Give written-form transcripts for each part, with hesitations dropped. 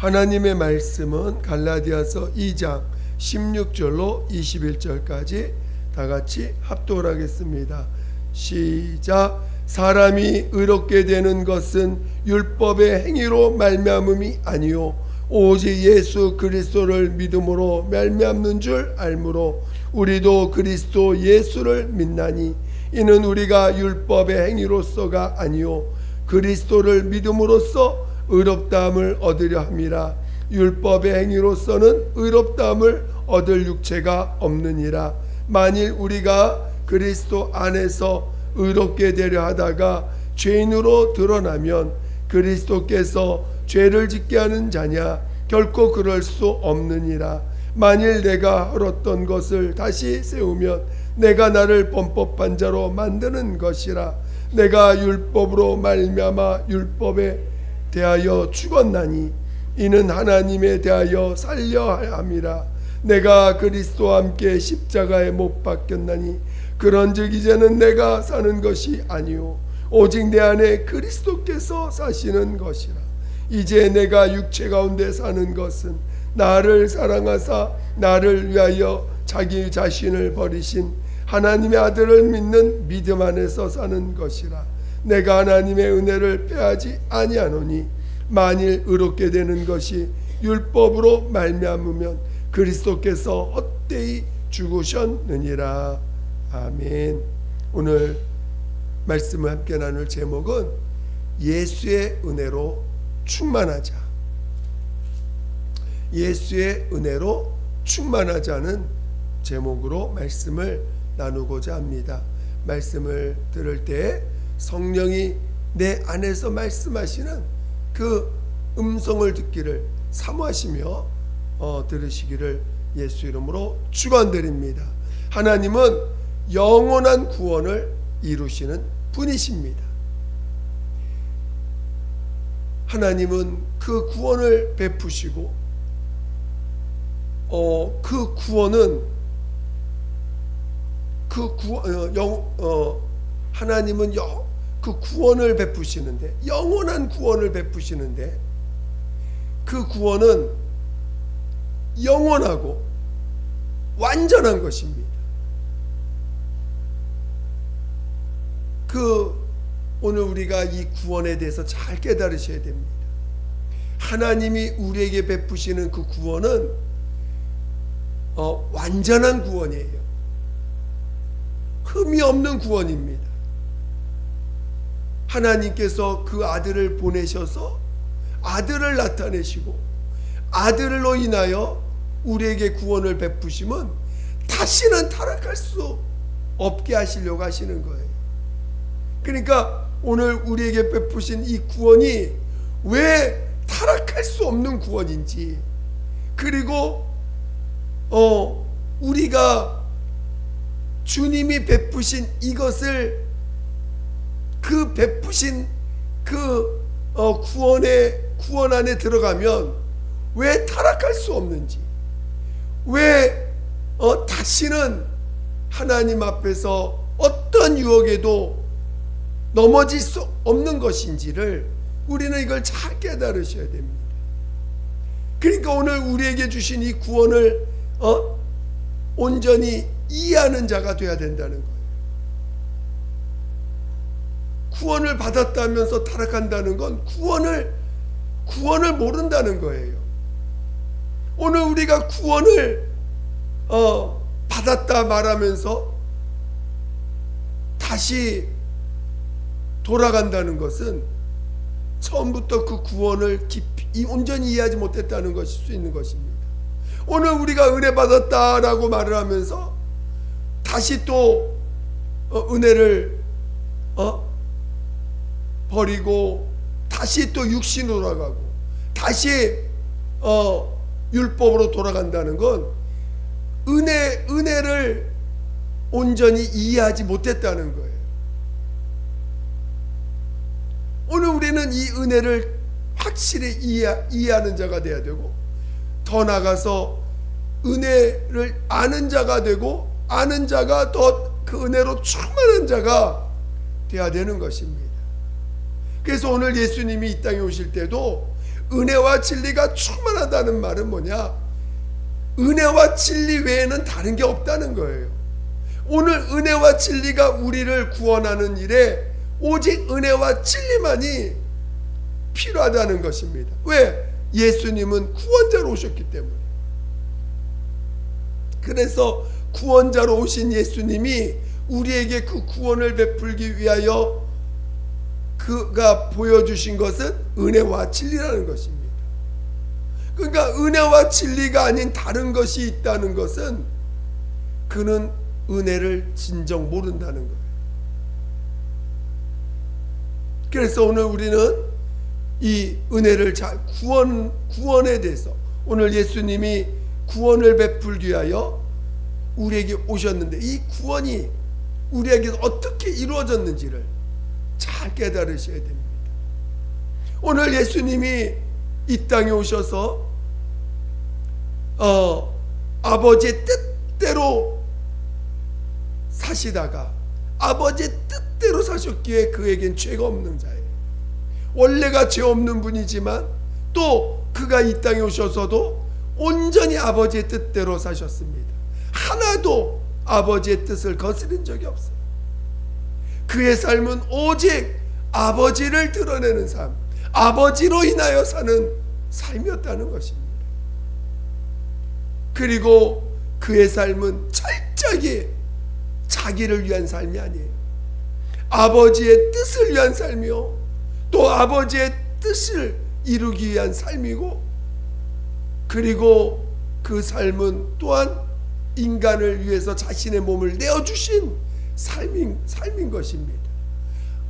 하나님의 말씀은 갈라디아서 2장 16절로 21절까지 다 같이 합독을 하겠습니다. 시작. 사람이 의롭게 되는 것은 율법의 행위로 말미암음이 아니요 오직 예수 그리스도를 믿음으로 말미암는 줄 알므로 우리도 그리스도 예수를 믿나니 이는 우리가 율법의 행위로서가 아니요 그리스도를 믿음으로써 의롭다함을 얻으려 함이라. 율법의 행위로서는 의롭다함을 얻을 육체가 없느니라. 만일 우리가 그리스도 안에서 의롭게 되려 하다가 죄인으로 드러나면 그리스도께서 죄를 짓게 하는 자냐? 결코 그럴 수 없느니라. 만일 내가 헐었던 것을 다시 세우면 내가 나를 범법한 자로 만드는 것이라. 내가 율법으로 말미암아 율법에 대하여 죽었나니 이는 하나님에 대하여 살려 함이라. 내가 그리스도와 함께 십자가에 못 박혔나니 그런즉 이제는 내가 사는 것이 아니요 오직 내 안에 그리스도께서 사시는 것이라. 이제 내가 육체 가운데 사는 것은 나를 사랑하사 나를 위하여 자기 자신을 버리신 하나님의 아들을 믿는 믿음 안에서 사는 것이라. 내가 하나님의 은혜를 빼하지 아니하노니 만일 의롭게 되는 것이 율법으로 말미암으면 그리스도께서 헛되이 죽으셨느니라. 아멘. 오늘 말씀을 함께 나눌 제목은 예수의 은혜로 충만하자. 예수의 은혜로 충만하자는 제목으로 말씀을 나누고자 합니다. 말씀을 들을 때 성령이 내 안에서 말씀하시는 그 음성을 듣기를 사모하시며 들으시기를 예수 이름으로 축원드립니다. 하나님은 영원한 구원을 이루시는 분이십니다. 하나님은 그 구원을 베푸시고 그 구원은 하나님은 그 구원을 베푸시는데 영원한 구원을 베푸시는데 그 구원은 영원하고 완전한 것입니다. 오늘 우리가 이 구원에 대해서 잘 깨달으셔야 됩니다. 하나님이 우리에게 베푸시는 그 구원은 완전한 구원이에요. 흠이 없는 구원입니다. 하나님께서 그 아들을 보내셔서 아들을 나타내시고 아들로 인하여 우리에게 구원을 베푸시면 다시는 타락할 수 없게 하시려고 하시는 거예요. 그러니까 오늘 우리에게 베푸신 이 구원이 왜 타락할 수 없는 구원인지, 그리고 우리가 주님이 베푸신 이것을 그 베푸신 그 구원 안에 들어가면 왜 타락할 수 없는지, 왜 다시는 하나님 앞에서 어떤 유혹에도 넘어질 수 없는 것인지를 우리는 이걸 잘 깨달으셔야 됩니다. 그러니까 오늘 우리에게 주신 이 구원을 온전히 이해하는 자가 되어야 된다는 거예요. 구원을 받았다면서 타락한다는 건 구원을 모른다는 거예요. 오늘 우리가 구원을 받았다 말하면서 다시 돌아간다는 것은 처음부터 그 구원을 깊이 온전히 이해하지 못했다는 것일 수 있는 것입니다. 오늘 우리가 은혜 받았다라고 말을 하면서 다시 또 은혜를 버리고 다시 또 육신으로 돌아가고 다시 율법으로 돌아간다는 건 은혜를 온전히 이해하지 못했다는 거예요. 오늘 우리는 이 은혜를 확실히 이해하는 자가 되어야 되고, 더 나아가서 은혜를 아는 자가 되고, 아는 자가 더 그 은혜로 충만한 자가 되어야 되는 것입니다. 그래서 오늘 예수님이 이 땅에 오실 때도 은혜와 진리가 충만하다는 말은 뭐냐? 은혜와 진리 외에는 다른 게 없다는 거예요. 오늘 은혜와 진리가 우리를 구원하는 일에 오직 은혜와 진리만이 필요하다는 것입니다. 왜? 예수님은 구원자로 오셨기 때문에. 그래서 구원자로 오신 예수님이 우리에게 그 구원을 베풀기 위하여 그가 보여주신 것은 은혜와 진리라는 것입니다. 그러니까 은혜와 진리가 아닌 다른 것이 있다는 것은 그는 은혜를 진정 모른다는 거예요. 그래서 오늘 우리는 이 은혜를 구원에 대해서, 오늘 예수님이 구원을 베풀기 위하여 우리에게 오셨는데 이 구원이 우리에게서 어떻게 이루어졌는지를 잘 깨달으셔야 됩니다. 오늘 예수님이 이 땅에 오셔서 아버지의 뜻대로 사시다가 아버지의 뜻대로 사셨기에 그에겐 죄가 없는 자예요. 원래가 죄 없는 분이지만 또 그가 이 땅에 오셔서도 온전히 아버지의 뜻대로 사셨습니다. 하나도 아버지의 뜻을 거스린 적이 없어요. 그의 삶은 오직 아버지를 드러내는 삶, 아버지로 인하여 사는 삶이었다는 것입니다. 그리고 그의 삶은 철저하게 자기를 위한 삶이 아니에요. 아버지의 뜻을 위한 삶이요, 또 아버지의 뜻을 이루기 위한 삶이고, 그리고 그 삶은 또한 인간을 위해서 자신의 몸을 내어주신 삶인 것입니다.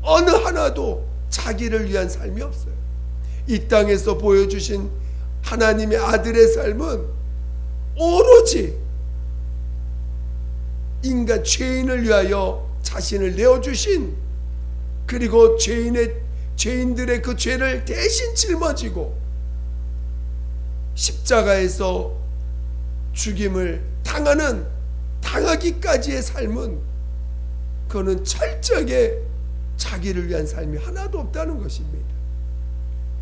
어느 하나도 자기를 위한 삶이 없어요. 이 땅에서 보여주신 하나님의 아들의 삶은 오로지 인간 죄인을 위하여 자신을 내어주신, 그리고 죄인들의 그 죄를 대신 짊어지고 십자가에서 죽임을 당하기까지의 삶은, 그는 철저하게 자기를 위한 삶이 하나도 없다는 것입니다.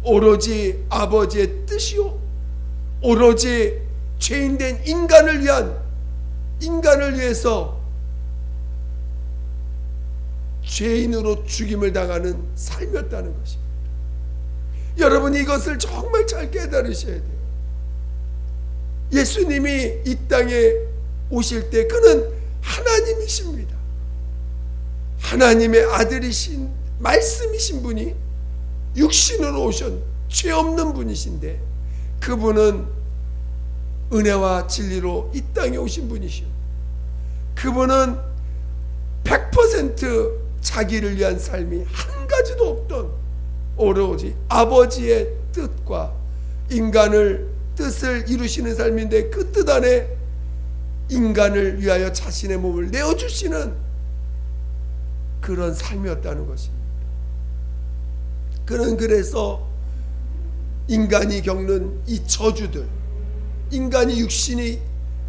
오로지 아버지의 뜻이요, 오로지 죄인된 인간을 위해서 죄인으로 죽임을 당하는 삶이었다는 것입니다. 여러분, 이것을 정말 잘 깨달으셔야 돼요. 예수님이 이 땅에 오실 때 그는 하나님이십니다. 하나님의 아들이신 말씀이신 분이 육신으로 오신 죄 없는 분이신데, 그분은 은혜와 진리로 이 땅에 오신 분이시오. 그분은 100% 자기를 위한 삶이 한 가지도 없던 오로지 아버지의 뜻과 인간을 뜻을 이루시는 삶인데, 그 뜻 안에 인간을 위하여 자신의 몸을 내어주시는 그런 삶이었다는 것입니다. 그는 그래서 인간이 겪는 이 저주들, 인간이 육신이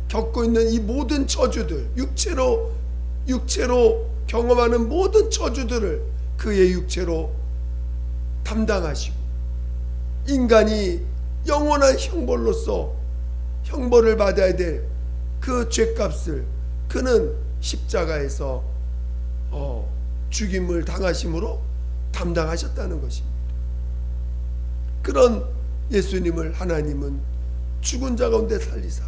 겪고 있는 이 모든 저주들, 육체로 경험하는 모든 저주들을 그의 육체로 담당하시고, 인간이 영원한 형벌로서 형벌을 받아야 될 그 죄값을 그는 십자가에서 죽임을 당하심으로 담당하셨다는 것입니다. 그런 예수님을 하나님은 죽은 자 가운데 살리사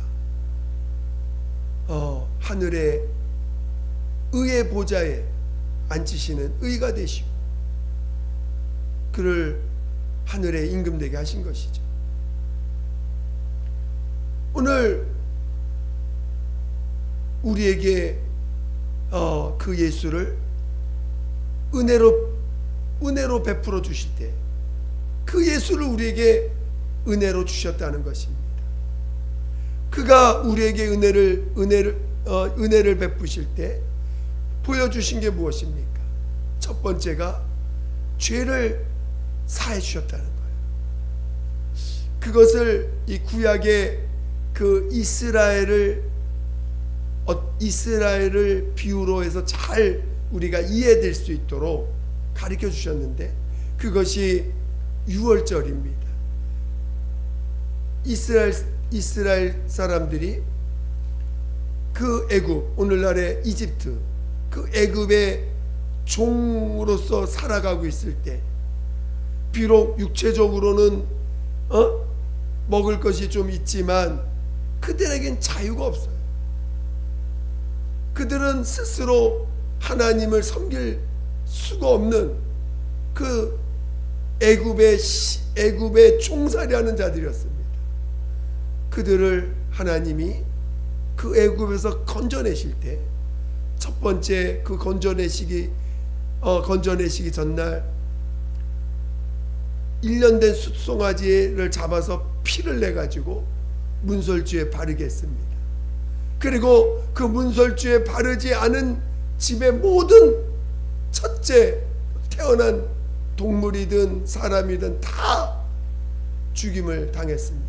하늘의 의의 보좌에 앉히시는 의가 되시고, 그를 하늘에 임금되게 하신 것이죠. 오늘 우리에게 그 예수를 은혜로 베풀어 주실 때 그 예수를 우리에게 은혜로 주셨다는 것입니다. 그가 우리에게 은혜를 베푸실 때 보여주신 게 무엇입니까? 첫 번째가 죄를 사해 주셨다는 거예요. 그것을 이 구약의 그 이스라엘을 비유로 해서 잘 우리가 이해될 수 있도록 가르쳐 주셨는데, 그것이 유월절입니다. 이스라엘 사람들이 그 애굽, 오늘날의 이집트, 그 애굽의 종으로서 살아가고 있을 때, 비록 육체적으로는 먹을 것이 좀 있지만 그들에겐 자유가 없어요. 그들은 스스로 하나님을 섬길 수가 없는 그 애굽의 종살이하는 자들이었습니다. 그들을 하나님이 그 애굽에서 건져내실 때, 첫 번째 그 건져내시기 전날 1년 된 숫송아지를 잡아서 피를 내 가지고 문설주에 바르게 했습니다. 그리고 그 문설주에 바르지 않은 집의 모든 첫째 태어난 동물이든 사람이든 다 죽임을 당했습니다.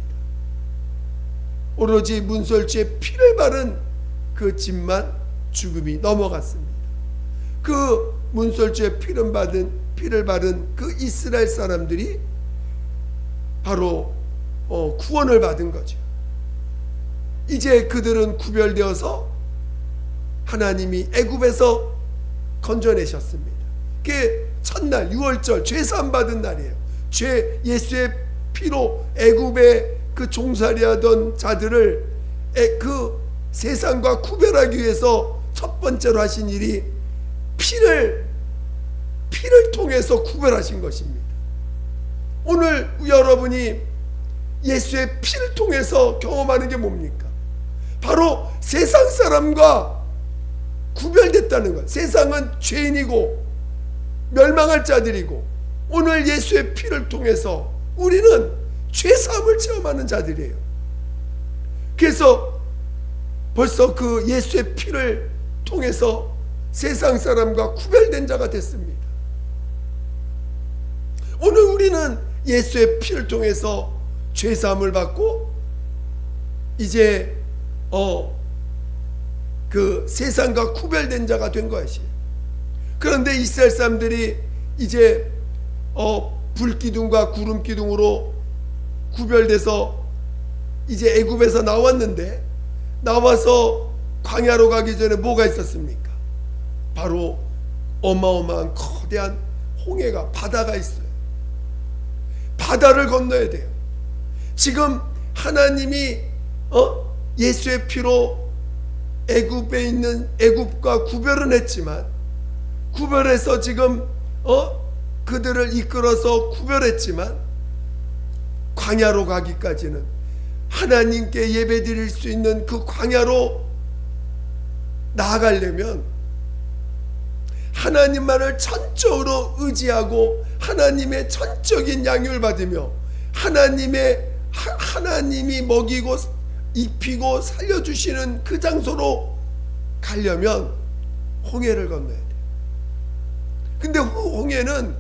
오로지 문설주에 피를 바른 그 집만 죽음이 넘어갔습니다. 그 문설주에 피를 바른 그 이스라엘 사람들이 바로 구원을 받은 거죠. 이제 그들은 구별되어서 하나님이 애굽에서 건져내셨습니다. 그게 첫날 유월절 죄사함 받은 날이에요. 예수의 피로 애굽의 그 종살이하던 자들을 그 세상과 구별하기 위해서 첫 번째로 하신 일이 피를 통해서 구별하신 것입니다. 오늘 여러분이 예수의 피를 통해서 경험하는 게 뭡니까? 바로 세상 사람과 구별됐다는 것. 세상은 죄인이고 멸망할 자들이고, 오늘 예수의 피를 통해서 우리는 죄사함을 체험하는 자들이에요. 그래서 벌써 그 예수의 피를 통해서 세상 사람과 구별된 자가 됐습니다. 오늘 우리는 예수의 피를 통해서 죄사함을 받고 이제 그 세상과 구별된 자가 된 것이. 그런데 이스라엘 사람들이 이제 불기둥과 구름기둥으로 구별돼서 이제 애굽에서 나왔는데, 나와서 광야로 가기 전에 뭐가 있었습니까? 바로 어마어마한 거대한 홍해가, 바다가 있어요. 바다를 건너야 돼요. 지금 하나님이 예수의 피로 애굽에 있는 애굽과 구별은 했지만, 구별해서 지금 그들을 이끌어서 구별했지만, 광야로 가기까지는, 하나님께 예배드릴 수 있는 그 광야로 나아가려면 하나님만을 전적으로 의지하고 하나님의 전적인 양육을 받으며 하나님이 먹이고 입히고 살려주시는 그 장소로 가려면 홍해를 건너야 돼요. 근데 홍해는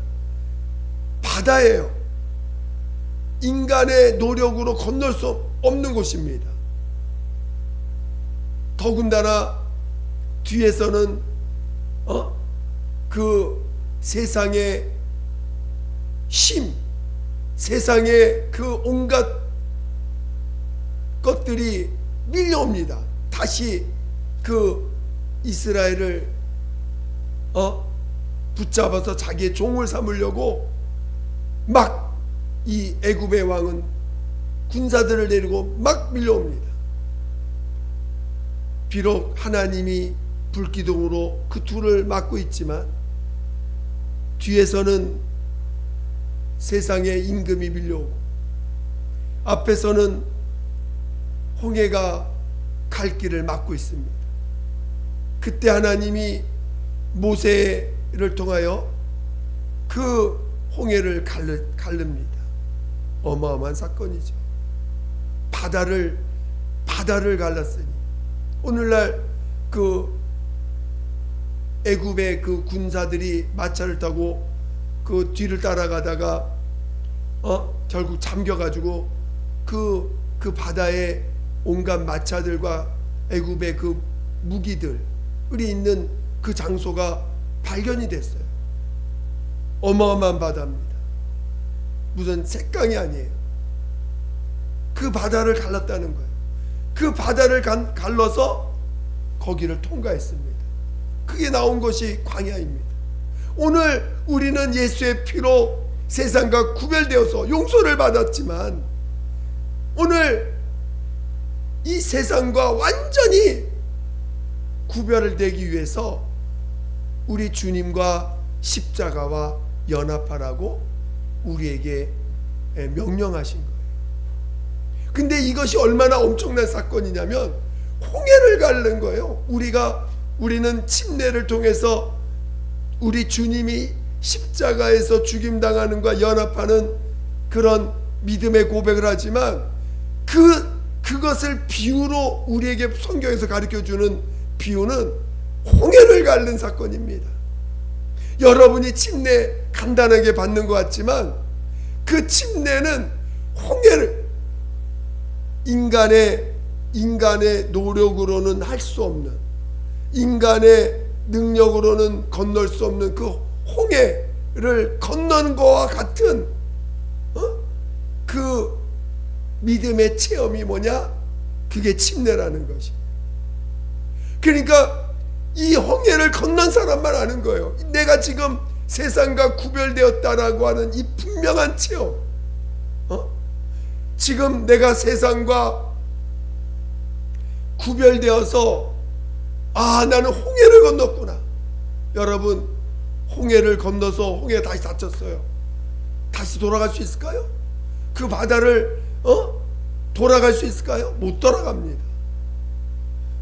바다예요. 인간의 노력으로 건널 수 없는 곳입니다. 더군다나 뒤에서는 그 세상의 세상의 그 온갖 것들이 밀려옵니다. 다시 그 이스라엘을 붙잡아서 자기의 종을 삼으려고 막 이 애굽의 왕은 군사들을 데리고 막 밀려옵니다. 비록 하나님이 불기둥으로 그 둘을 막고 있지만 뒤에서는 세상의 임금이 밀려오고 앞에서는 홍해가 갈 길을 막고 있습니다. 그때 하나님이 모세를 통하여 그 홍해를 가릅니다. 어마어마한 사건이죠. 바다를 갈랐으니 오늘날 그 애굽의 그 군사들이 마차를 타고 그 뒤를 따라가다가 결국 잠겨가지고 그 바다에 온갖 마차들과 애굽의 그 무기들이 있는 그 장소가 발견이 됐어요. 어마어마한 바다입니다. 무슨 색강이 아니에요. 그 바다를 갈랐다는 거예요. 그 바다를 갈라서 거기를 통과했습니다. 그게 나온 것이 광야입니다. 오늘 우리는 예수의 피로 세상과 구별되어서 용서를 받았지만 오늘 이 세상과 완전히 구별되기 위해서 우리 주님과 십자가와 연합하라고 우리에게 명령하신 거예요. 근데 이것이 얼마나 엄청난 사건이냐면 홍해를 가른 거예요. 우리는 침례를 통해서 우리 주님이 십자가에서 죽임당하는 것과 연합하는 그런 믿음의 고백을 하지만 그것을 비유로 우리에게 성경에서 가르쳐주는 비유는 홍해를 가른 사건입니다. 여러분이 침례 간단하게 받는 것 같지만 그 침례는 홍해를 인간의 노력으로는 할 수 없는, 인간의 능력으로는 건널 수 없는 그 홍해를 건넌 것과 같은 그 믿음의 체험이 뭐냐? 그게 침례라는 것이. 그러니까 이 홍해를 건넌 사람만 아는 거예요. 내가 지금 세상과 구별되었다라고 하는 이 분명한 체험. 지금 내가 세상과 구별되어서 나는 홍해를 건넜구나. 여러분, 홍해를 건너서 홍해 다시 다쳤어요. 다시 돌아갈 수 있을까요? 그 바다를 돌아갈 수 있을까요? 못 돌아갑니다.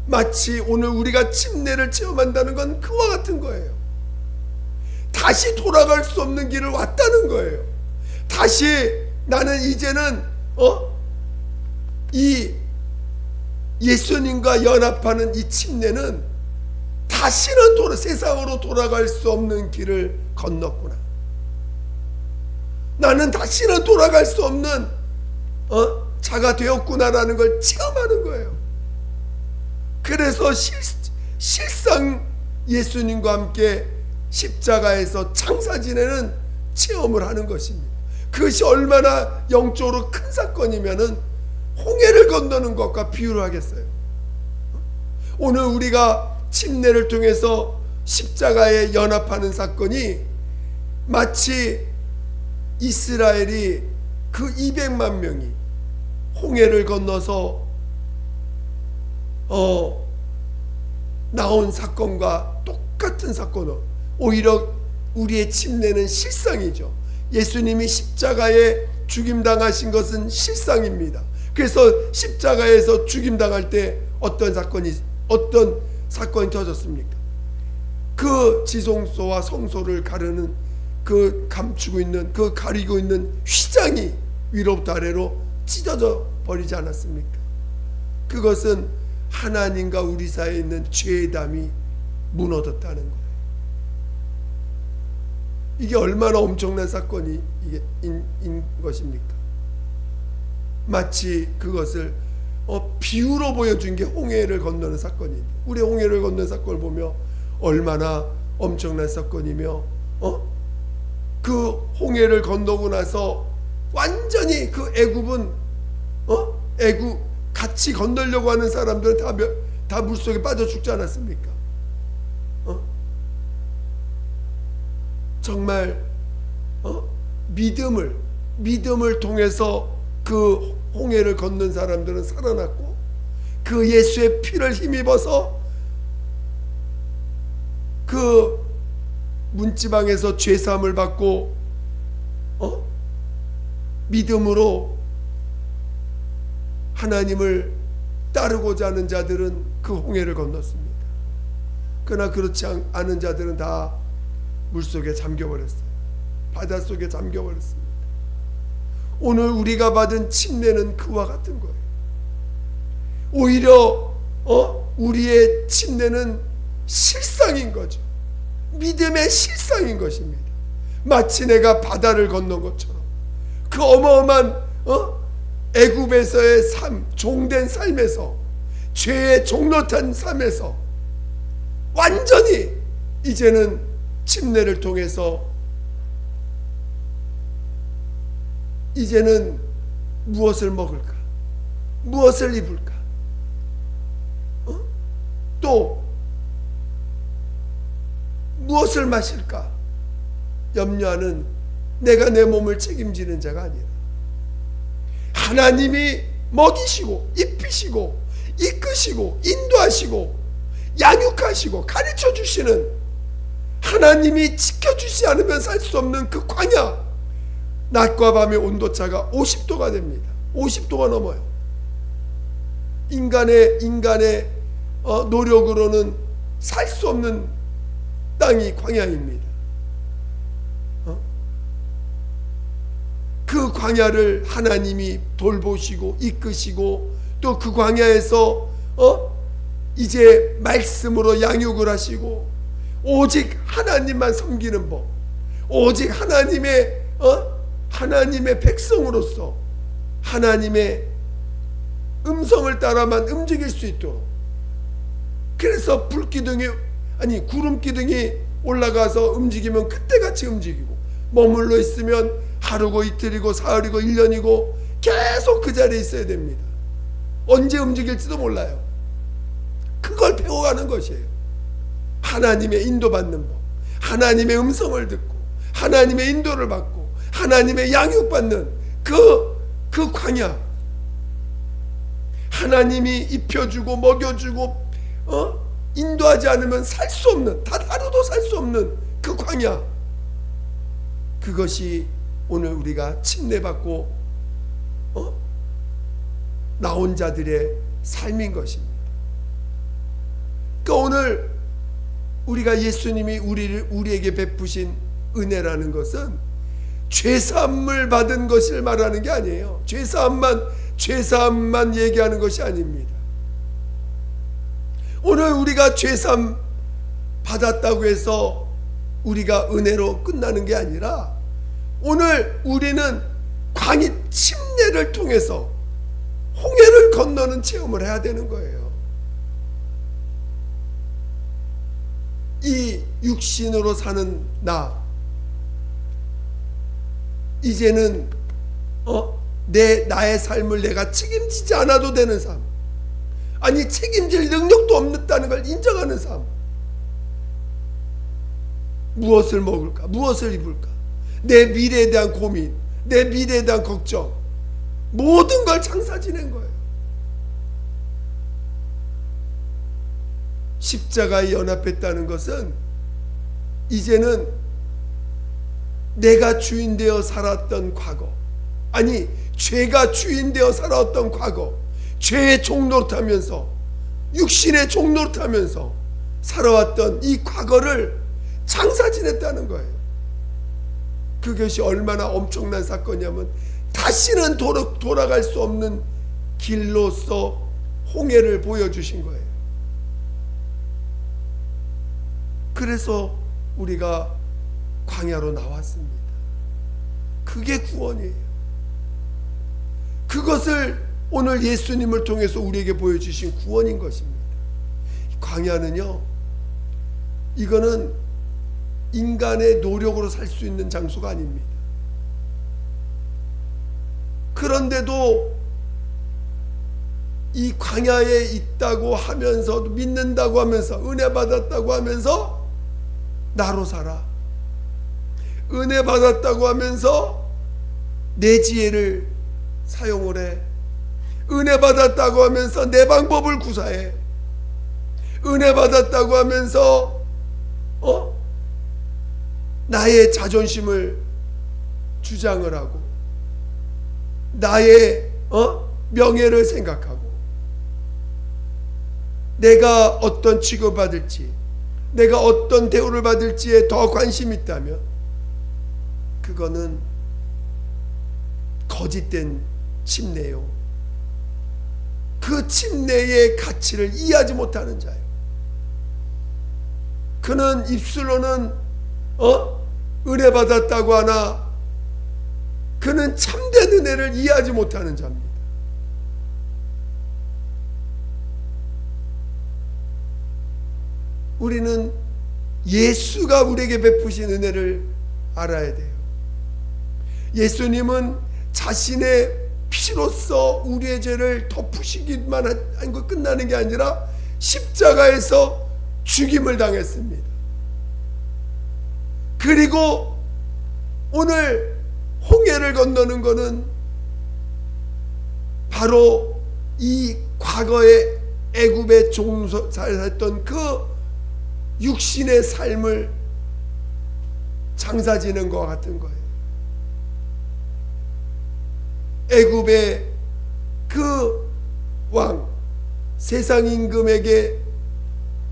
마치 오늘 우리가 침례를 체험한다는 건 그와 같은 거예요. 다시 돌아갈 수 없는 길을 왔다는 거예요. 다시 나는 이제는 이 예수님과 연합하는 이 침례는 다시는 세상으로 돌아갈 수 없는 길을 건넜구나. 나는 다시는 돌아갈 수 없는 자가 되었구나라는 걸 체험하는 거예요. 그래서 실상 예수님과 함께 십자가에서 장사 지내는 체험을 하는 것입니다. 그것이 얼마나 영적으로 큰 사건이면은 홍해를 건너는 것과 비유를 하겠어요. 오늘 우리가 침례를 통해서 십자가에 연합하는 사건이 마치 이스라엘이 그 200만 명이 홍해를 건너서 나온 사건과 똑같은 사건은 오히려 우리의 침례는 실상이죠. 예수님이 십자가에 죽임당하신 것은 실상입니다. 그래서 십자가에서 죽임당할 때 어떤 사건이 터졌습니까? 그 지성소와 성소를 가르는 그 감추고 있는 그 가리고 있는 휘장이 위로부터 아래로 찢어져 버리지 않았습니까? 그것은 하나님과 우리 사이에 있는 죄의 담이 무너졌다는 거예요. 이게 얼마나 엄청난 사건이 인 것입니까? 마치 그것을 비유로 보여준 게 홍해를 건너는 사건인데, 우리 홍해를 건너는 사건을 보며 얼마나 엄청난 사건이며 그 홍해를 건너고 나서 완전히 그 애굽은 같이 건너려고 하는 사람들은 다 물속에 빠져 죽지 않았습니까? 정말 믿음을 통해서 그 홍해를 걷는 사람들은 살아났고, 그 예수의 피를 힘입어서 그 문지방에서 죄사함을 받고 믿음으로 하나님을 따르고자 하는 자들은 그 홍해를 건넜습니다. 그러나 그렇지 않은 자들은 다 물속에 잠겨버렸어요. 바닷속에 잠겨버렸습니다. 오늘 우리가 받은 침례는 그와 같은 거예요. 오히려 우리의 침례는 실상인 거죠. 믿음의 실상인 것입니다. 마치 내가 바다를 건넌 것처럼 그 어마어마한 애굽에서의 삶, 종된 삶에서, 죄의 종노탄 삶에서 완전히 이제는 침례를 통해서 이제는 무엇을 먹을까? 무엇을 입을까? 또 무엇을 마실까? 염려하는 내가 내 몸을 책임지는 자가 아니라 하나님이 먹이시고 입히시고 이끄시고 인도하시고 양육하시고 가르쳐 주시는, 하나님이 지켜주지 않으면 살 수 없는 그 광야, 낮과 밤의 온도차가 50도가 됩니다. 50도가 넘어요. 인간의 노력으로는 살 수 없는 땅이 광야입니다. 그 광야를 하나님이 돌보시고 이끄시고, 또 그 광야에서 이제 말씀으로 양육을 하시고, 오직 하나님만 섬기는 법, 오직 하나님의 백성으로서 하나님의 음성을 따라만 움직일 수 있도록, 그래서 구름 기둥이 올라가서 움직이면 그때같이 움직이고, 머물러 있으면 하루고 이틀이고 사흘이고 1년이고 계속 그 자리에 있어야 됩니다. 언제 움직일지도 몰라요. 그걸 배워가는 것이에요. 하나님의 인도받는 법, 하나님의 음성을 듣고 하나님의 인도를 받고 하나님의 양육받는 그 광야, 하나님이 입혀주고 먹여주고 인도하지 않으면 살 수 없는, 단 하루도 살 수 없는 그 광야, 그것이 오늘 우리가 침례받고 나온 자들의 삶인 것입니다. 그러니까 오늘 우리가 예수님이 우리에게 베푸신 은혜라는 것은 죄사함을 받은 것을 말하는 게 아니에요. 죄사함만 얘기하는 것이 아닙니다. 오늘 우리가 죄사함 받았다고 해서 우리가 은혜로 끝나는 게 아니라, 오늘 우리는 광야 침례를 통해서 홍해를 건너는 체험을 해야 되는 거예요. 이 육신으로 사는 이제는 나의 삶을 내가 책임지지 않아도 되는 삶, 아니 책임질 능력도 없다는 걸 인정하는 삶. 무엇을 먹을까? 무엇을 입을까? 내 미래에 대한 고민, 내 미래에 대한 걱정, 모든 걸 장사 지낸 거예요. 십자가에 연합했다는 것은 이제는 내가 주인 되어 살았던 과거, 아니 죄가 주인 되어 살아왔던 과거, 죄의 종노릇하면서 육신의 종노릇하면서 살아왔던 이 과거를 장사 지냈다는 거예요. 그것이 얼마나 엄청난 사건이냐면, 다시는 돌아갈 수 없는 길로서 홍해를 보여주신 거예요. 그래서 우리가 광야로 나왔습니다. 그게 구원이에요. 그것을 오늘 예수님을 통해서 우리에게 보여주신 구원인 것입니다. 광야는요, 이거는 인간의 노력으로 살 수 있는 장소가 아닙니다. 그런데도 이 광야에 있다고 하면서도, 믿는다고 하면서, 은혜 받았다고 하면서 나로 살아, 은혜 받았다고 하면서 내 지혜를 사용을 해, 은혜 받았다고 하면서 내 방법을 구사해, 은혜 받았다고 하면서 나의 자존심을 주장을 하고, 나의 명예를 생각하고, 내가 어떤 취급받을지, 내가 어떤 대우를 받을지에 더 관심이 있다면 그거는 거짓된 침례요. 그 침례의 가치를 이해하지 못하는 자예요. 그는 입술로는 은혜 받았다고 하나 그는 참된 은혜를 이해하지 못하는 자입니다. 우리는 예수가 우리에게 베푸신 은혜를 알아야 돼요. 예수님은 자신의 피로써 우리의 죄를 덮으시기만 한 거 끝나는 게 아니라 십자가에서 죽임을 당했습니다. 그리고 오늘 홍해를 건너는 것은 바로 이 과거에 애굽의 종살했던 그 육신의 삶을 장사 지는 것과 같은 거예요. 애굽의 그 왕, 세상 임금에게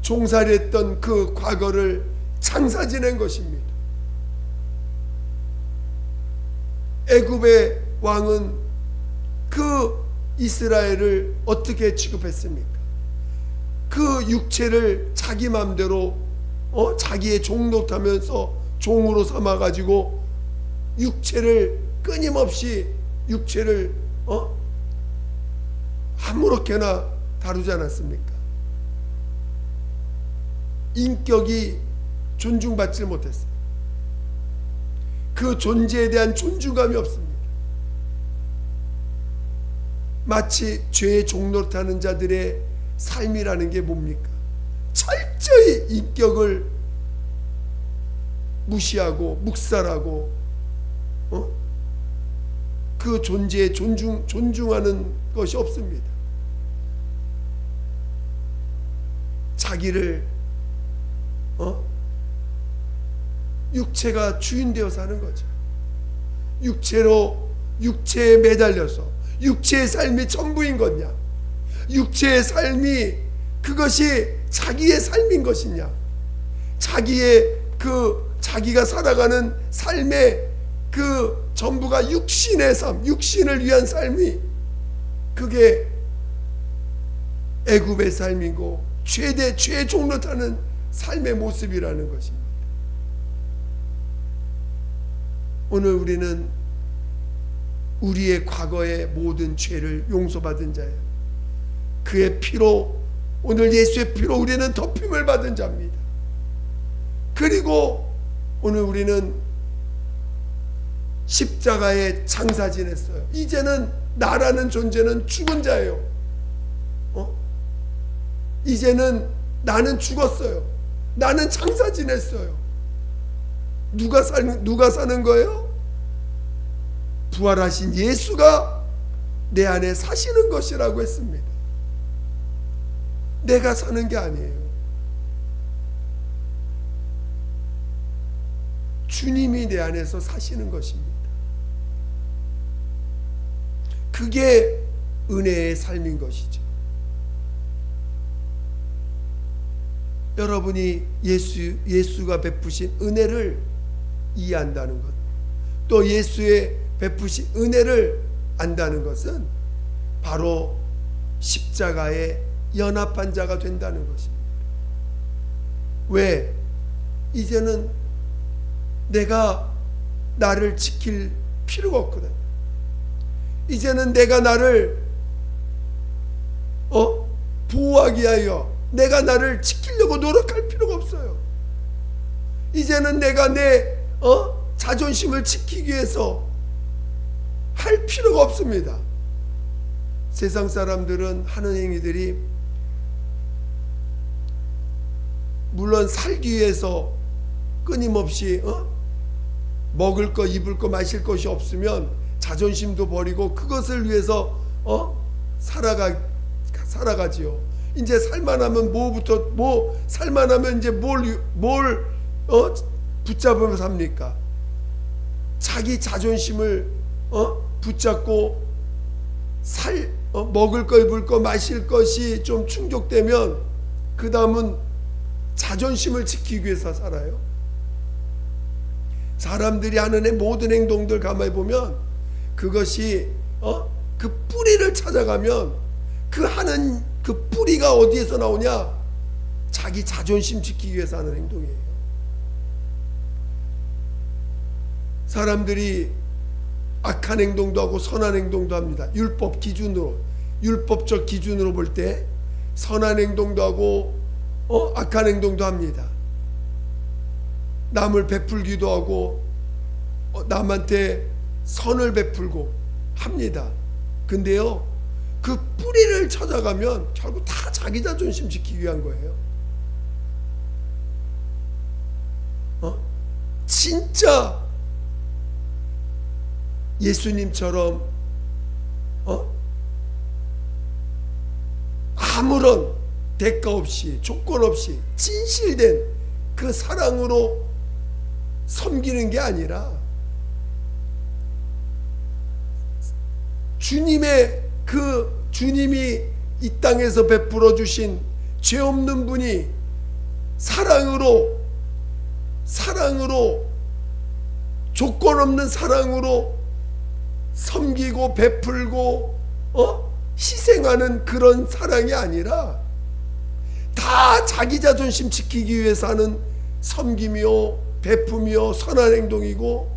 종살했던 그 과거를 장사 지낸 것입니다. 애굽의 왕은 그 이스라엘을 어떻게 취급했습니까? 그 육체를 자기 마음대로 자기의 종 노릇하면서 종으로 삼아가지고 육체를 끊임없이 육체를 아무렇게나 다루지 않았습니까? 인격이 존중받지 못했어요. 그 존재에 대한 존중감이 없습니다. 마치 죄의 종노릇하는 자들의 삶이라는 게 뭡니까? 철저히 인격을 무시하고 묵살하고 그 존재에 존중하는 것이 없습니다. 자기를 육체가 주인 되어 사는 거죠. 육체에 매달려서 육체의 삶이 전부인 거냐? 육체의 삶이 그것이 자기의 삶인 것이냐? 자기가 살아가는 삶의 그 전부가 육신의 삶, 육신을 위한 삶이 그게 애굽의 삶이고 죄 종노릇하는 삶의 모습이라는 것입니다. 오늘 우리는 우리의 과거의 모든 죄를 용서받은 자예요. 그의 피로, 오늘 예수의 피로 우리는 덮임을 받은 자입니다. 그리고 오늘 우리는 십자가에 장사 지냈어요. 이제는 나라는 존재는 죽은 자예요. 이제는 나는 죽었어요. 나는 장사 지냈어요. 누가 사는 거예요? 부활하신 예수가 내 안에 사시는 것이라고 했습니다. 내가 사는 게 아니에요. 주님이 내 안에서 사시는 것입니다. 그게 은혜의 삶인 것이죠. 여러분이 예수가 베푸신 은혜를 이해한다는 것, 또 예수의 베푸신 은혜를 안다는 것은 바로 십자가에 연합한 자가 된다는 것입니다. 왜? 이제는 내가 나를 지킬 필요가 없거든. 이제는 내가 나를 보호하기 위하여 내가 나를 지키려고 노력할 필요가 없어요. 이제는 내가 내 자존심을 지키기 위해서 할 필요가 없습니다. 세상 사람들은 하는 행위들이 물론 살기 위해서 끊임없이 먹을 거, 입을 거, 마실 것이 없으면 자존심도 버리고 그것을 위해서 살아가지요. 이제 살만하면 살만하면 이제 뭘 붙잡으면 삽니까? 자기 자존심을 붙잡고 먹을 거, 입을 거, 마실 것이 좀 충족되면 그 다음은 자존심을 지키기 위해서 살아요. 사람들이 하는 모든 행동들 가만히 보면 그것이 그 뿌리를 찾아가면 그 뿌리가 어디에서 나오냐? 자기 자존심 지키기 위해서 하는 행동이에요. 사람들이 악한 행동도 하고 선한 행동도 합니다. 율법적 기준으로 볼 때 선한 행동도 하고 악한 행동도 합니다. 남을 베풀기도 하고 남한테 선을 베풀고 합니다. 근데요, 그 뿌리를 찾아가면 결국 다 자기 자존심 지키기 위한 거예요. 진짜 예수님처럼 아무런 대가 없이 조건 없이 진실된 그 사랑으로 섬기는 게 아니라 주님이 이 땅에서 베풀어 주신 죄 없는 분이 사랑으로 조건 없는 사랑으로 섬기고 베풀고 희생하는 그런 사랑이 아니라 다 자기 자존심 지키기 위해서 하는 섬김이요 베품이요 선한 행동이고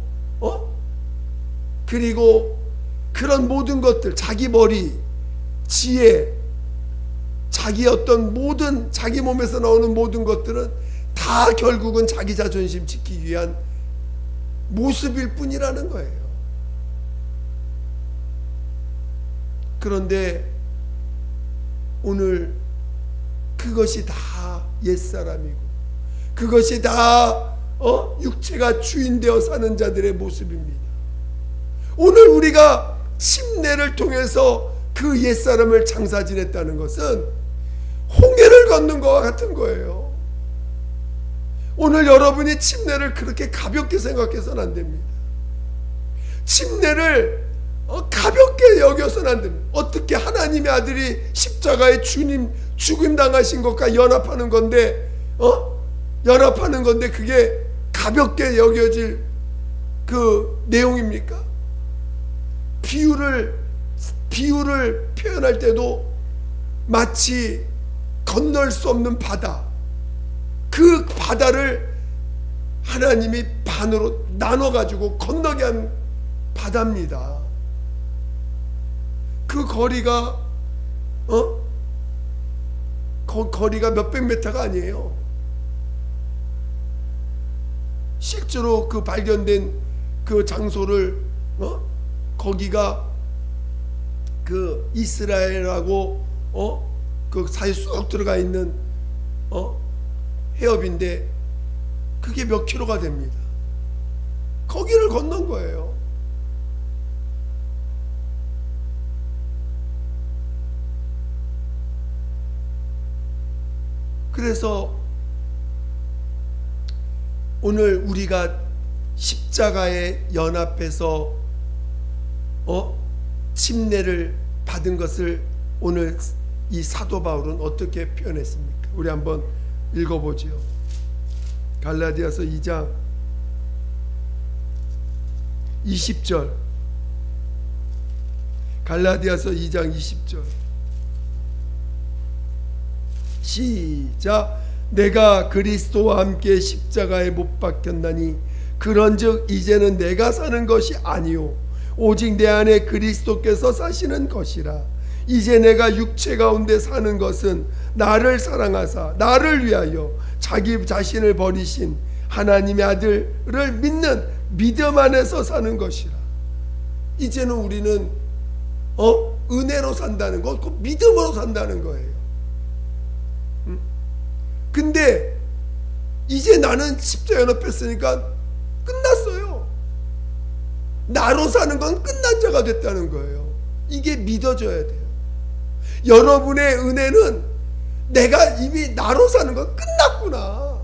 그리고 그런 모든 것들, 자기 머리, 지혜, 자기 어떤 모든 자기 몸에서 나오는 모든 것들은 다 결국은 자기 자존심 지키기 위한 모습일 뿐이라는 거예요. 그런데 오늘 그것이 다 옛사람이고 그것이 다 육체가 주인되어 사는 자들의 모습입니다. 오늘 우리가 침례를 통해서 그 옛사람을 장사 지냈다는 것은 홍해를 걷는 것과 같은 거예요. 오늘 여러분이 침례를 그렇게 가볍게 생각해서는 안 됩니다. 침례를 가볍게 여겨서는 안 됩니다. 어떻게 하나님의 아들이 십자가에 주님 죽임 당하신 것과 연합하는 건데 그게 가볍게 여겨질 그 내용입니까? 비유를 표현할 때도 마치 건널 수 없는 바다, 그 바다를 하나님이 반으로 나눠 가지고 건너게 한 바다입니다. 그 거리가 거리가 몇백 미터가 아니에요. 실제로 그 발견된 그 장소를 거기가 그 이스라엘하고 그 사이 쑥 들어가 있는 해협인데 그게 몇 킬로가 됩니다. 거기를 건넌 거예요. 그래서 오늘 우리가 십자가에 연합해서 침례를 받은 것을 오늘 이 사도 바울은 어떻게 표현했습니까? 우리 한번 읽어보죠. 갈라디아서 2장 20절. 갈라디아서 2장 20절. 시작. 내가 그리스도와 함께 십자가에 못 박혔나니 그런즉 이제는 내가 사는 것이 아니요 오직 내 안에 그리스도께서 사시는 것이라. 이제 내가 육체 가운데 사는 것은 나를 사랑하사 나를 위하여 자기 자신을 버리신 하나님의 아들을 믿는 믿음 안에서 사는 것이라. 이제는 우리는 은혜로 산다는 것, 그 믿음으로 산다는 거예요. 근데 이제 나는 십자가에 연합했으니까 끝났어요. 나로 사는 건 끝난 자가 됐다는 거예요. 이게 믿어져야 돼요. 여러분의 은혜는 내가 이미 나로 사는 건 끝났구나.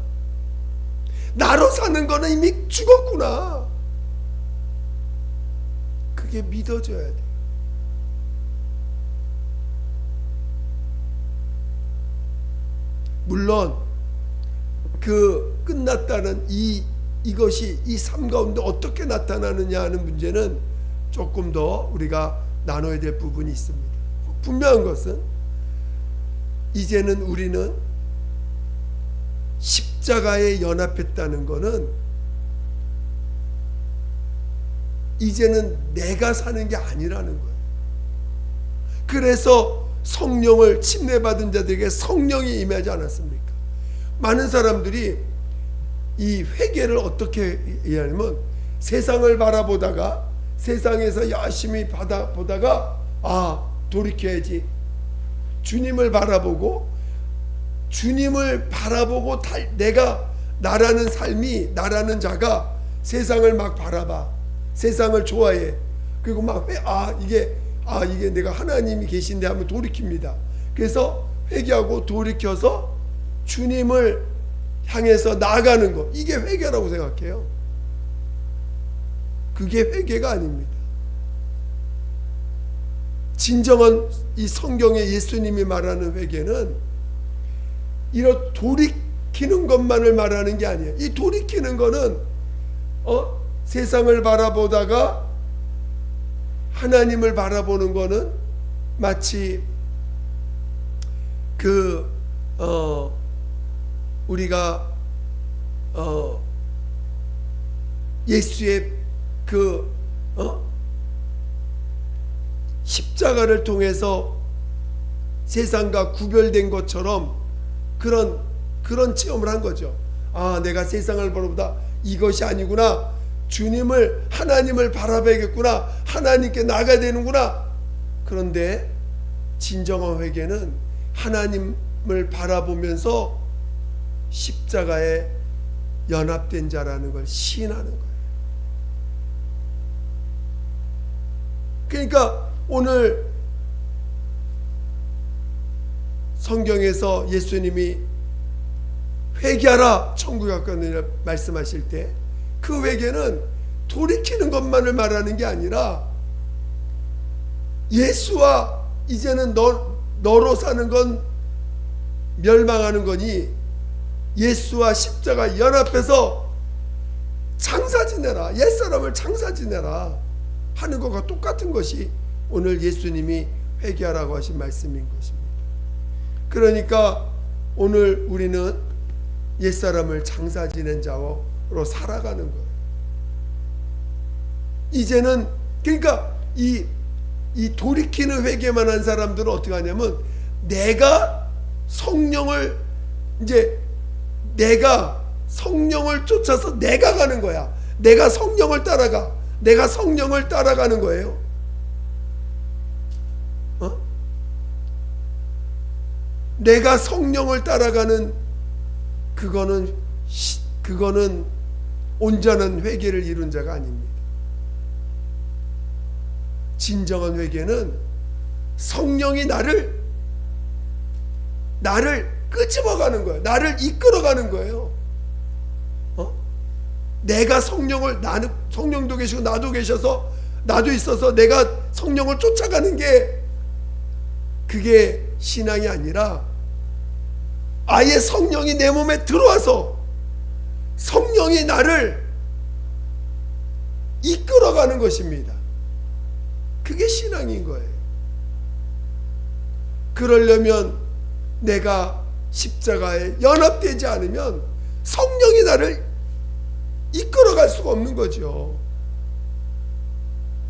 나로 사는 거는 이미 죽었구나. 그게 믿어져야 돼요. 물론 그 끝났다는 이것이 이 삶 가운데 어떻게 나타나느냐 하는 문제는 조금 더 우리가 나눠야 될 부분이 있습니다. 분명한 것은 이제는 우리는 십자가에 연합했다는 것은 이제는 내가 사는 게 아니라는 거예요. 그래서 성령을 침례받은 자들에게 성령이 임하지 않았습니까? 많은 사람들이 이 회개를 어떻게 이해하냐면 세상을 바라보다가 세상에서 열심히 보다가 돌이켜야지. 주님을 바라보고 내가 나라는 삶이, 나라는 자가 세상을 막 바라봐. 세상을 좋아해. 그리고 막 이게 내가 하나님이 계신데 하면 돌이킵니다. 그래서 회개하고 돌이켜서 주님을 향해서 나아가는 것, 이게 회개라고 생각해요. 그게 회개가 아닙니다. 진정한 이 성경에 예수님이 말하는 회개는 이런 돌이키는 것만을 말하는 게 아니에요. 이 돌이키는 거는 세상을 바라보다가 하나님을 바라보는 거는 마치 우리가 예수의 십자가를 통해서 세상과 구별된 것처럼 그런 체험을 한 거죠. 내가 세상을 바라보다 이것이 아니구나. 하나님을 바라봐야겠구나. 하나님께 나가야 되는구나. 그런데 진정한 회개는 하나님을 바라보면서 십자가에 연합된 자라는 걸 시인하는 거예요. 그러니까 오늘 성경에서 예수님이 회개하라 천국에 가까우니라 말씀하실 때 그 회개는 돌이키는 것만을 말하는 게 아니라 예수와 이제는 너로 사는 건 멸망하는 거니 예수와 십자가 연합해서 장사 지내라, 옛사람을 장사 지내라 하는 것과 똑같은 것이 오늘 예수님이 회개하라고 하신 말씀인 것입니다. 그러니까 오늘 우리는 옛사람을 장사 지낸 자로 살아가는 거예요. 이제는 그러니까 이 돌이키는 회개만 한 사람들은 어떻게 하냐면 내가 성령을 쫓아서 내가 가는 거야. 내가 성령을 따라가는 거예요. 내가 성령을 따라가는 그거는 온전한 회개를 이룬 자가 아닙니다. 진정한 회개는 성령이 나를 끄집어가는 거예요. 나를 이끌어가는 거예요. 내가 나는 성령도 계시고 나도 계셔서 나도 있어서 내가 성령을 쫓아가는 게 그게 신앙이 아니라 아예 성령이 내 몸에 들어와서 성령이 나를 이끌어가는 것입니다. 그게 신앙인 거예요. 그러려면 내가 십자가에 연합되지 않으면 성령이 나를 이끌어갈 수가 없는 거죠.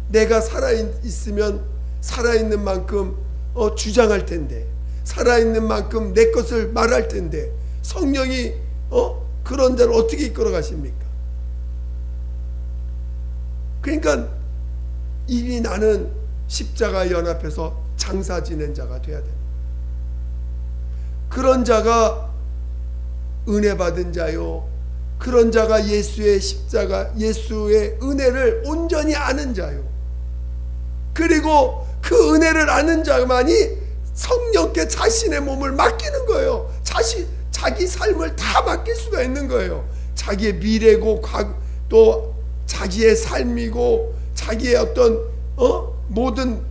내가 살아있으면 살아있는 만큼 주장할 텐데, 살아있는 만큼 내 것을 말할 텐데 성령이 그런 자를 어떻게 이끌어 가십니까? 그러니까 이미 나는 십자가 연합해서 장사 지낸 자가 돼야 됩니다. 그런 자가 은혜 받은 자요, 그런 자가 예수의 은혜를 온전히 아는 자요, 그리고 그 은혜를 아는 자만이 성령께 자신의 몸을 맡기는 거예요. 자기 삶을 다 맡길 수가 있는 거예요. 자기의 미래고 또 자기의 삶이고 자기의 어떤 모든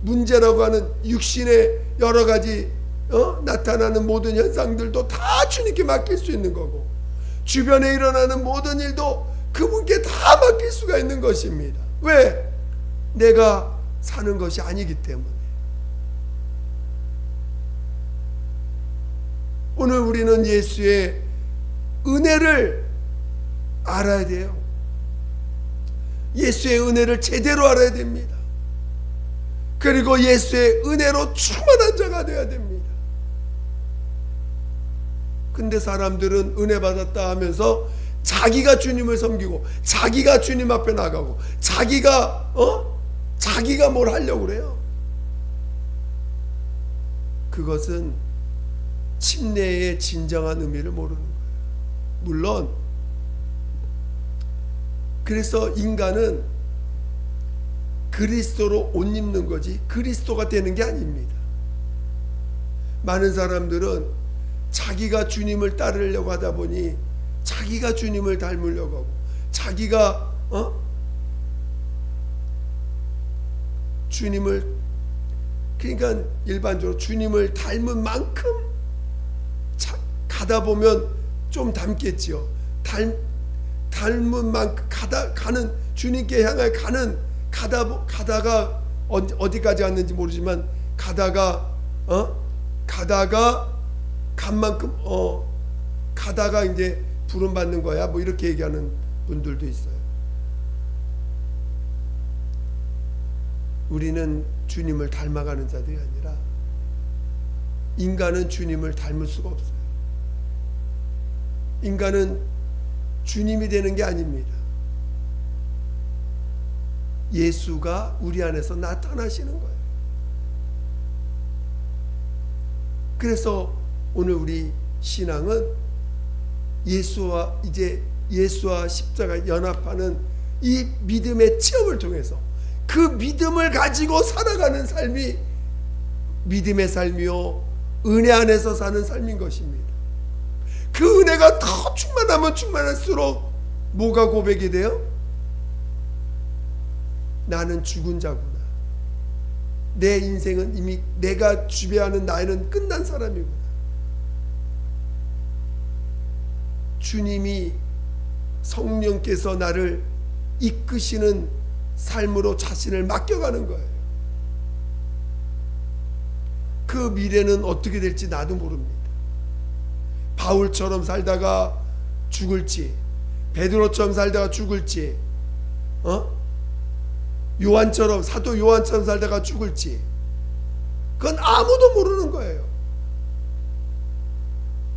문제라고 하는 육신의 여러 가지 나타나는 모든 현상들도 다 주님께 맡길 수 있는 거고, 주변에 일어나는 모든 일도 그분께 다 맡길 수가 있는 것입니다. 왜? 내가 사는 것이 아니기 때문에. 오늘 우리는 예수의 은혜를 알아야 돼요. 예수의 은혜를 제대로 알아야 됩니다. 그리고 예수의 은혜로 충만한 자가 되어야 됩니다. 근데 사람들은 은혜 받았다 하면서 자기가 주님을 섬기고 자기가 주님 앞에 나가고 자기가 뭘 하려고 그래요. 그것은 침례의 진정한 의미를 모르는 거예요. 물론 그래서 인간은 그리스도로 옷 입는 거지 그리스도가 되는 게 아닙니다. 많은 사람들은 자기가 주님을 따르려고 하다 보니 자기가 주님을 닮으려고 하고 자기가 주님을 그러니까 일반적으로 주님을 닮은 만큼 가다 보면 좀 닮겠지요. 닮은 만큼 가는 주님께 향해 가다가 어디까지 갔는지 모르지만 가다가 간 만큼 가다가 이제 부름 받는 거야. 뭐 이렇게 얘기하는 분들도 있어요. 우리는 주님을 닮아가는 자들이 아니라 인간은 주님을 닮을 수가 없어요. 인간은 주님이 되는 게 아닙니다. 예수가 우리 안에서 나타나시는 거예요. 그래서 오늘 우리 신앙은 예수와 십자가 연합하는 이 믿음의 체험을 통해서 그 믿음을 가지고 살아가는 삶이 믿음의 삶이요 은혜 안에서 사는 삶인 것입니다. 그 은혜가 더 충만하면 충만할수록 뭐가 고백이 돼요? 나는 죽은 자구나. 내 인생은 이미 내가 지배하는 나이는 끝난 사람이구나. 주님이 성령께서 나를 이끄시는 삶으로 자신을 맡겨가는 거예요. 그 미래는 어떻게 될지 나도 모릅니다. 바울처럼 살다가 죽을지, 베드로처럼 살다가 죽을지, 요한처럼 사도 요한처럼 살다가 죽을지, 그건 아무도 모르는 거예요.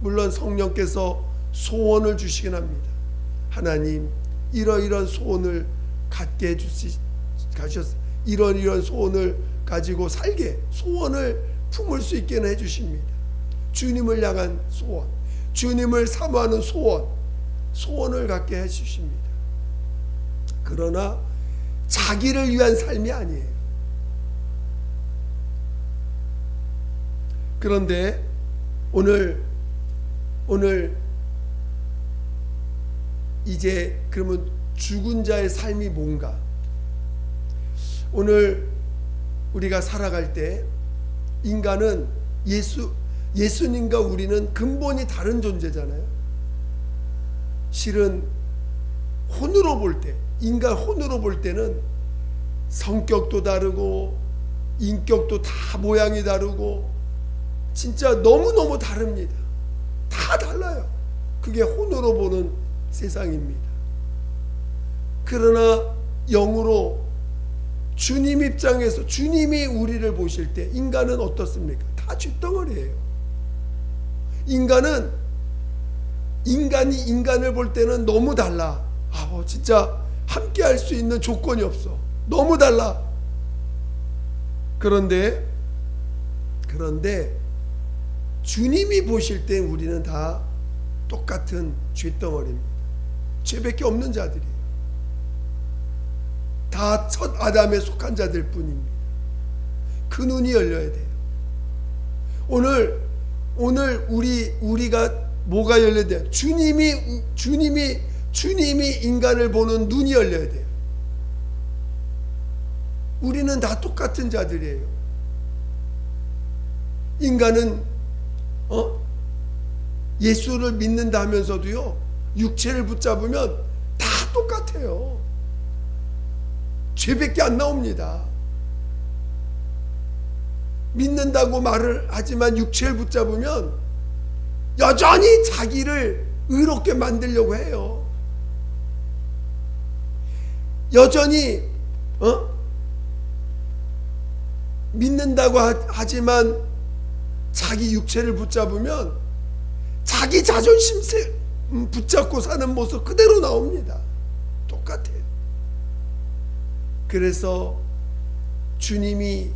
물론 성령께서 소원을 주시긴 합니다. 하나님, 이러이러한 소원을 갖게 해주셨어요. 이런 소원을 가지고 살게, 소원을 품을 수 있게는 해주십니다. 주님을 향한 소원, 주님을 사모하는 소원을 갖게 해주십니다. 그러나 자기를 위한 삶이 아니에요. 그런데 오늘 이제 그러면 죽은 자의 삶이 뭔가? 오늘 우리가 살아갈 때 인간은 예수님과 우리는 근본이 다른 존재잖아요. 실은 혼으로 볼 때, 인간 혼으로 볼 때는 성격도 다르고 인격도 다 모양이 다르고 진짜 너무너무 다릅니다. 다 달라요. 그게 혼으로 보는 세상입니다. 그러나 영으로 주님 입장에서 주님이 우리를 보실 때 인간은 어떻습니까? 다 쥐덩어리예요. 인간이 인간을 볼 때는 너무 달라. 진짜 함께 할 수 있는 조건이 없어. 너무 달라. 그런데 주님이 보실 때 우리는 다 똑같은 쥐덩어리입니다. 죄밖에 없는 자들이에요. 다 첫 아담에 속한 자들 뿐입니다. 그 눈이 열려야 돼요. 오늘 우리가 뭐가 열려야 돼요? 주님이 인간을 보는 눈이 열려야 돼요. 우리는 다 똑같은 자들이에요. 인간은 예수를 믿는다 하면서도요, 육체를 붙잡으면 다 똑같아요. 죄밖에 안 나옵니다. 믿는다고 말을 하지만 육체를 붙잡으면 여전히 자기를 의롭게 만들려고 해요. 여전히 믿는다고 하지만 자기 육체를 붙잡으면 자기 자존심 붙잡고 사는 모습 그대로 나옵니다. 똑같아요. 그래서 주님이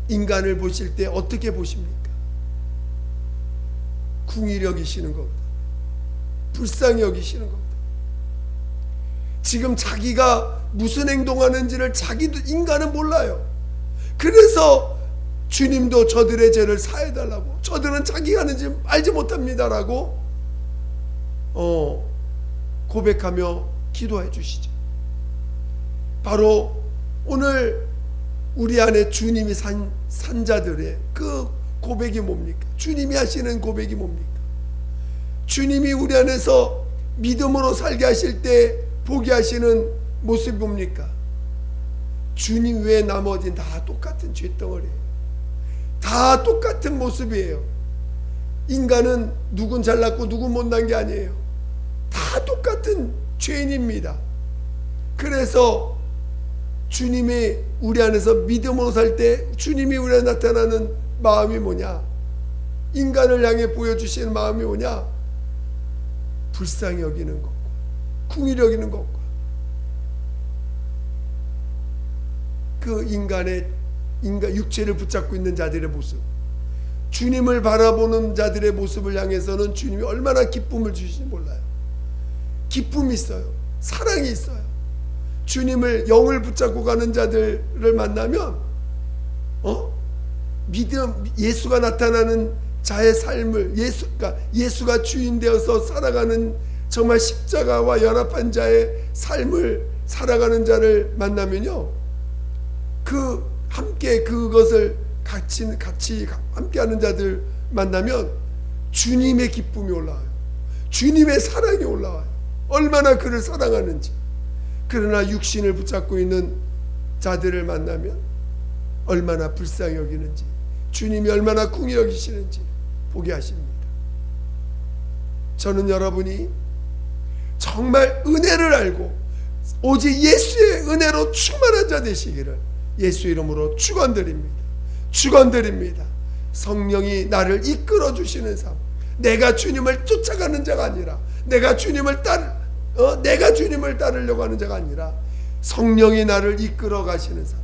인간을 보실 때 어떻게 보십니까? 궁히 여기시는 겁니다. 불쌍히 여기시는 겁니다. 지금 자기가 무슨 행동하는지를 자기도 인간은 몰라요. 그래서 주님도 저들의 죄를 사해달라고, 저들은 자기가 하는지 알지 못합니다라고 고백하며 기도해 주시죠. 바로 오늘 우리 안에 주님이 산 자들의 그 고백이 뭡니까? 주님이 하시는 고백이 뭡니까? 주님이 우리 안에서 믿음으로 살게 하실 때 보게 하시는 모습이 뭡니까? 주님 외에 나머지는 다 똑같은 죄덩어리예요. 다 똑같은 모습이에요. 인간은 누군 잘났고 누군 못난 게 아니에요. 다 똑같은 죄인입니다. 그래서 주님이 우리 안에서 믿음으로 살 때 주님이 우리 안에 나타나는 마음이 뭐냐? 인간을 향해 보여주시는 마음이 뭐냐? 불쌍히 여기는 것과 궁히 여기는 것과 그 인간 육체를 붙잡고 있는 자들의 모습, 주님을 바라보는 자들의 모습을 향해서는 주님이 얼마나 기쁨을 주시는지 몰라요. 기쁨이 있어요. 사랑이 있어요. 주님을 영을 붙잡고 가는 자들을 만나면 믿음, 예수가 나타나는 자의 삶을, 예수가 주인 되어서 살아가는 정말 십자가와 연합한 자의 삶을 살아가는 자를 만나면요, 그 함께 그것을 같이 함께하는 자들 만나면 주님의 기쁨이 올라와요. 주님의 사랑이 올라와요. 얼마나 그를 사랑하는지. 그러나 육신을 붙잡고 있는 자들을 만나면 얼마나 불쌍히 여기는지, 주님이 얼마나 궁히 여기시는지 보게 하십니다. 저는 여러분이 정말 은혜를 알고 오직 예수의 은혜로 충만한 자 되시기를 예수 이름으로 축원드립니다. 축원드립니다. 성령이 나를 이끌어 주시는 삶, 내가 주님을 쫓아가는 자가 아니라 내가 주님을 따르려고 하는 자가 아니라 성령이 나를 이끌어 가시는 삶,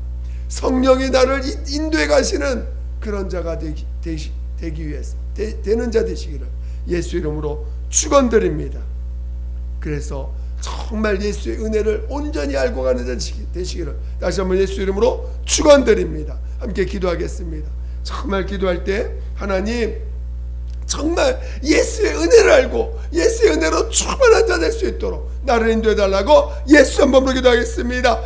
성령이 나를 인도해 가시는 그런 자가 되기 위해서 되는 자 되시기를 예수 이름으로 축원드립니다. 그래서 정말 예수의 은혜를 온전히 알고 가는 자 되시기를 다시 한번 예수 이름으로 축원드립니다. 함께 기도하겠습니다. 정말 기도할 때 하나님, 정말 예수의 은혜를 알고 예수의 은혜로 충만한 자 될 수 있도록 나를 인도해 달라고 예수 한 번으로 기도하겠습니다.